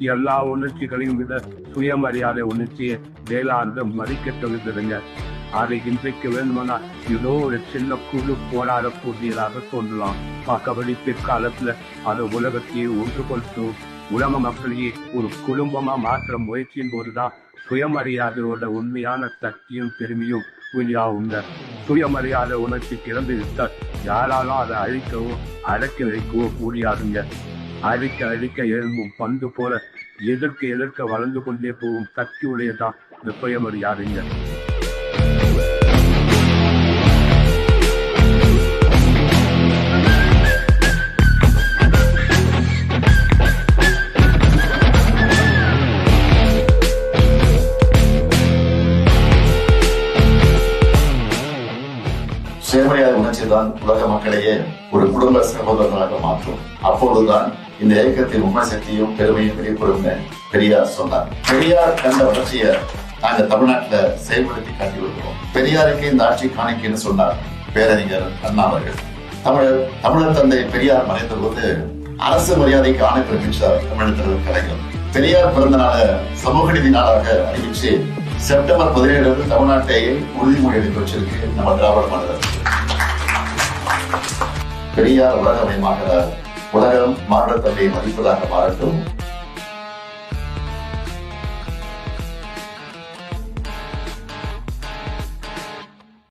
எல்லா உணர்ச்சிகளையும் விட சுயமரியாதை உணர்ச்சியை வேளாண்மை மதிக்க தொகுதுங்க. அதை இன்றைக்கு வேணுமானா ஏதோ ஒரு சின்ன குழு போராடக்கூடியதாக சொல்லலாம். மற்றபடி பிற்காலத்துல அது உலகத்தையே ஒன்றுபடுத்தும் உலக மக்களையே ஒரு குடும்பமா மாற்ற முயற்சியின் போதுதான் சுயமரியாதையோட உண்மையான சக்தியும் பெருமையும் உண்மையாகுங்க. சுயமரியாதை உணர்ச்சி திறந்து விட்டால் யாராலும் அதை அழிக்கவோ அடக்கி வைக்கவோ முடியாதுங்க. அழிக்க எழும்பும் பந்து போல எதிர்க்க வளர்ந்து கொண்டே போகும் சக்தி உடையதான் இந்த சுயமரியாதைங்க. சுயமரியாதை உணர்ச்சி தான் உலக மக்களையே ஒரு குடும்ப சகோதரர்களாக மாற்றும். அப்போதுதான் இந்த இயக்கத்தின் உண்மை சக்தியும் பெருமையும் வெளிப்படும் பெரியார் சொன்னார். பெரியார் கண்ட வளர்ச்சியை நாங்க தமிழ்நாட்டுல செயல்படுத்தி காட்டி வருகிறோம். பெரியாருக்கு இந்த ஆட்சி காணிக்கைன்னு சொன்னார் பேரறிஞர் அண்ணா அவர்கள். தமிழர் தந்தை பெரியார் மறைந்த போது அரசு மரியாதைக்கு ஆணை பிறப்பிச்சார் தமிழர் கலைஞர். பெரியார் பிறந்த நாள சமூக நீதி நாளாக அறிவிச்சு செப்டம்பர் 17 தமிழ்நாட்டை உறுதிமொழி எடுத்து வச்சிருக்கு நம்ம திராவிட மாடல். பெரியார் உலகமயமாகிறார். உலகம் மாற்றத்தன்மையை மதிப்பதாக மாறட்டும்.